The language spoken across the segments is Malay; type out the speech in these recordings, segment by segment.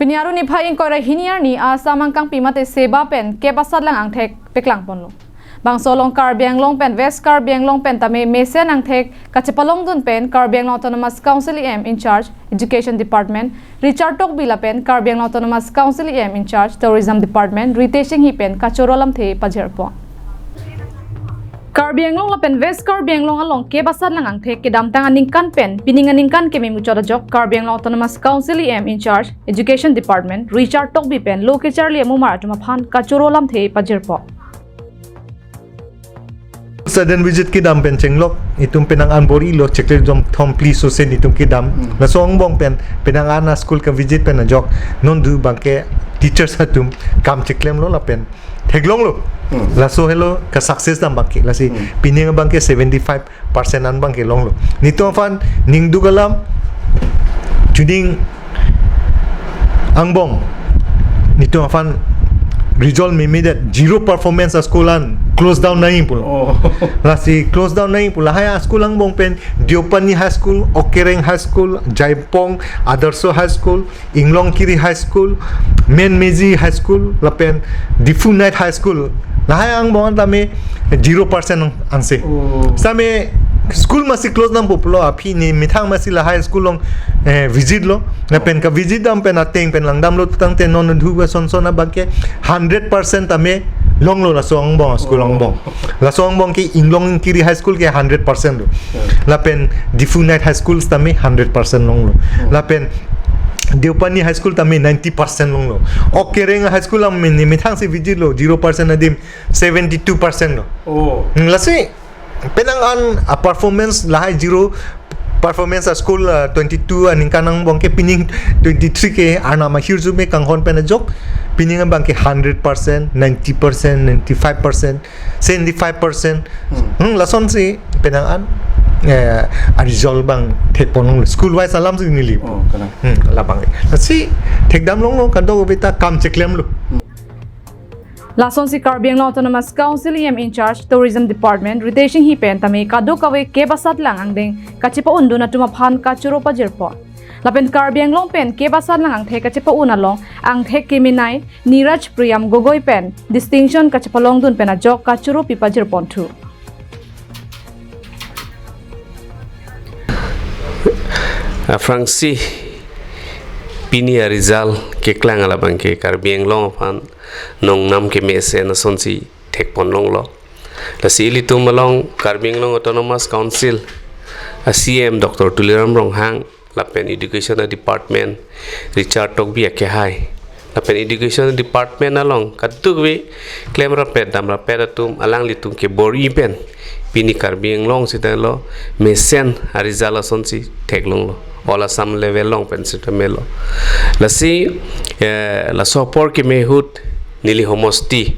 Pinyaru ni phaing kora hiniar ni asamangkang pimate seba pen ke Satlang angthek peklang ponlo. Bang solong Karbiang long pen West Karbiang long pen tame mesen angthek kachepalong dun pen Karbiang Autonomous Council EM in charge Education Department Richard Tok bila pen Karbiang Autonomous Council EM in charge Tourism Department Riteshing hi pen kachoro lam the pajerpo. Karbiang long la pen West Karbiang long along ke Satlang angthek ke damtang aningkan pen pininganingkan keme muchorajok Karbiang Autonomous Council EM in charge Education Department Richard Tok bi pen loke charli amumar atum aphan kachoro lam the pajerpo. Sudden visit ki dam pen chenglok itum penang an bori lo chekle jom thom please so sen itum ki dam la song bong pen penang ana school ka visit pen ajok non du bangke teachers hatum kam cheklem lo la pen theglong lo la so hello ka success dam bangke la si pining bangke 75% an bangke long lo nito fan ning du galam juding angbong nito fan result me that zero performance a school an close down nahi pula la si close down nahi pula haya school ang bong pen Diopani High School Okereng High School Jaipong Adarso High School Inglong Kiri High School Men Mezi High School la pen Difu Night High School la haya ang bong tame 0% angse same school masih close nam populo api ni mithang masih la high school long visit lo na pen ka visit dam pen ateng pen lang dam lo tang ten non du ba son na bagke 100% ame long lo la song bong school long bong la song bong ki inglong kiri high school ke 100% lo la pen difu night high school tame 100% long lo la pen Diopani High School tame 90% long lo Okereng High School am ni mithang si visit lo 0% adim 72% lo la si penangan performance lahai zero performance school 22 aning kanang bangke pining 23 ke ana ma hirzu me kanghon pen jok pining bangke 100% 90% 95% 75% lason si penangan result bang tek ponong school wise alam si nili la bang si tek dam long kan do beta kam cheklem lo Lason si Karbiang Autonomous Council EM in charge Tourism Department Riteshing hi pen tame kado kawe ke Satlang angdeng kachipa undu na tumaphan kachoro pajerpo lapen Karbiang long pen ke Satlang angthe kachipa unalong angthe keminai Niraj Priyam Gogoi pen distinction kachipa long dun pen ajok kachoro pipajerpon thu Frangsi Pini Rizal ke klang ala bangke Karbiang long aphan nong nam ke mese na sonsi thek pon long lo la si li tum long Karbiang long Autonomous Council a CM Dr. Tuliram rong hang la pen Education Department Richard Tok bi ke hai la pen Education Department along katu we claim ra pet dam ra pet atum alang li tum ke bori pen pini Karbiang long sitan lo mesen arizala sonsi thek long lo ola sam level long pen sitamelo la si la sopor ke mehut nili homosti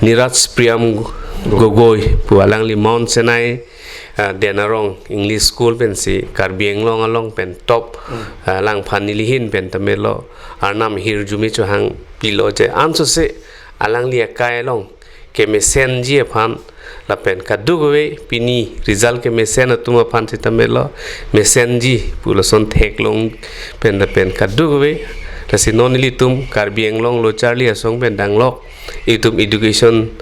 Niraj Priyam Gogoi pualang li Mount Senai denarong English school pen si Karbiang long along pen top lang phan nilihin pen tamelo arnam hirjumi chu hang pilo je anso se alang li kai long ke mesen ji phan la pen kaduwe pini result ke mesen atuma phan sitamelo mesen ji pulason thek long pen da pen kaduwe kasi nonili tum Karbiang long lo charli asong pen danglok itum education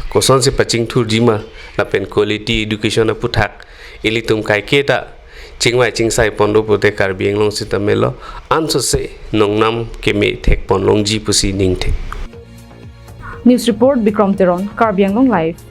koson si paching thur jima la pen quality education aputhak ilitum kai keta chingwai chingsai pondo pote Karbiang long sitamelo anso se nongnam keme thek pon long ji pusi ning thek News report Bikram Teron Karbiang long live